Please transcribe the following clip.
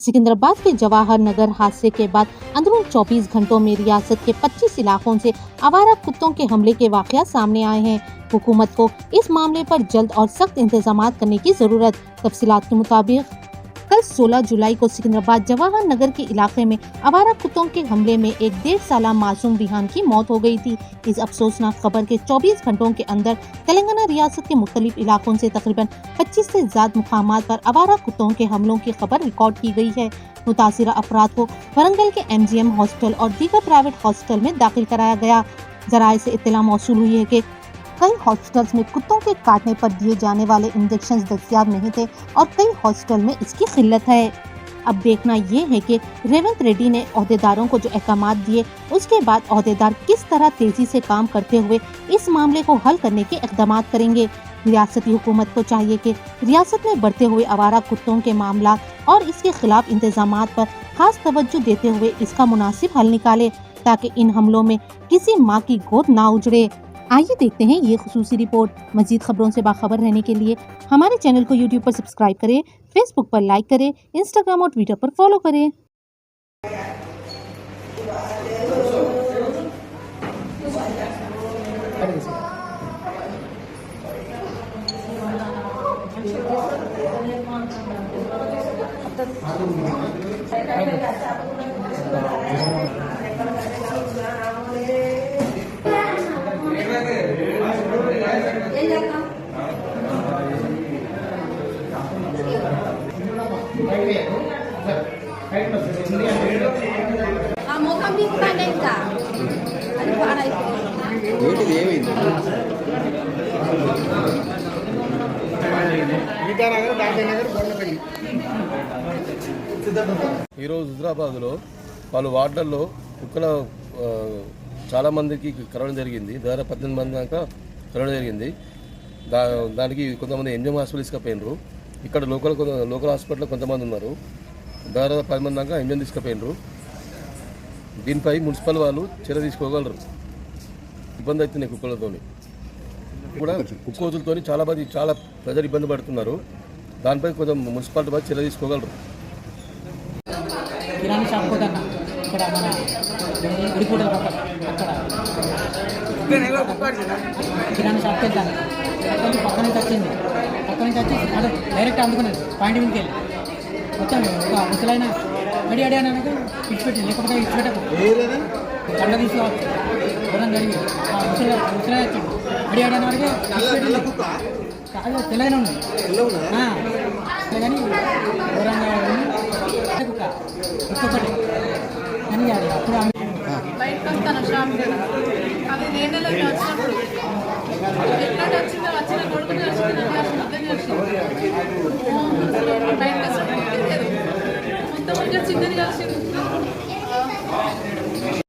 सिकंदराबाद के जवाहर नगर हादसे के बाद अंदरून 24 घंटों में रियासत के 25 इलाकों से आवारा कुत्तों के हमले के वाकया सामने आए हैं। हुकूमत को इस मामले पर जल्द और सख्त इंतजाम करने की जरूरत। तफसीलात के मुताबिक कल 16 जुलाई को सिकंदराबाद जवाहर नगर के इलाके में आवारा कुत्तों के हमले में एक 1.5 साला मासूम बिहान की मौत हो गई थी। इस अफसोसनाक खबर के 24 घंटों के अंदर तेलंगाना रियासत के मुख्तलिफ इलाकों से तकरीबन 25 से ज्यादा मुकामात पर आवारा कुत्तों के हमलों की खबर रिकॉर्ड की गई है। मुतासिरा अफराद को वरंगल के MGM हॉस्पिटल और दीगर प्राइवेट हॉस्पिटल में दाखिल कराया गया। जराये से इत्तला मौसूल हुई है कि कई हॉस्पिटल्स में कुत्तों के काटने पर दिए जाने वाले इंजेक्शन दस्तियाब नहीं थे और कई हॉस्पिटल में इसकी किल्लत है। अब देखना ये है कि रेवंत रेड्डी ने ओहदेदारों को जो अहकाम दिए उसके बाद ओहदेदार किस तरह तेजी से काम करते हुए इस मामले को हल करने के इक़दाम करेंगे। रियासती हुकूमत को चाहिए कि रियासत में बढ़ते हुए आवारा कुत्तों के मामला और इसके खिलाफ इंतजाम पर खास तवज्जो देते हुए इसका मुनासिब हल निकाले ताकि इन हमलों में किसी माँ की गोद ना उजड़े। आइए देखते हैं ये खुसूसी रिपोर्ट। मजीद खबरों से बाखबर रहने के लिए हमारे चैनल को YouTube पर सब्सक्राइब करें, Facebook पर लाइक करें, Instagram और Twitter पर फॉलो करें। ఈరోజు హైదరాబాద్లో పలు వార్డుల్లో కుక్కల చాలా మందికి కరవడం జరిగింది. దాదాపు 18 మంది దాకా కరవడం జరిగింది. దానికి కొంతమంది MGM హాస్పిటల్ తీసుకుపోయినరు. ఇక్కడ లోకల్ హాస్పిటల్లో కొంతమంది ఉన్నారు. దాదాపు 10 మంది దాకా MGM తీసుకుపోయినరు. దీనిపై మున్సిపల్ వాళ్ళు చర్య తీసుకోగలరు. ఇబ్బంది అవుతున్నాయి కుక్కలతో కూడా, కుక్కోతులతో చాలా ప్రజలు ఇబ్బంది పడుతున్నారు. దానిపై కొంచెం మున్సిపాలిటీ వాళ్ళు చర్య తీసుకోగలరు. కిరాణా షాప్ కూడా ఇక్కడ మన గుడిపూటల పక్కన అక్కడ కిరాణా షాప్కి వెళ్తాను. పక్క నుంచి వచ్చి అక్కడ డైరెక్ట్ అందుకునేది పాయింట్ మీదకి వెళ్ళి వచ్చాను. ఒక ముసలైన అడి అనక ఇచ్చిపెట్టి లేకపోతే ఇచ్చిపెట్టకు కళ్ళ తీసుకోవచ్చు దూరం జరిగి ముసలైన వచ్చాడు అడి అనే వాడికి కాదు తెల్లగానే ఉంది కానీ దూరంగా కుక్క ఇంకొకటి అని అప్పుడు బయటకు వస్తాను షాప్ అది నేనలోకి వచ్చినప్పుడు ఎట్లా వచ్చిందో వచ్చిన కొడుకు బయటకు వస్తాను మొత్తం ఇంకా చిన్నది కలిసింది.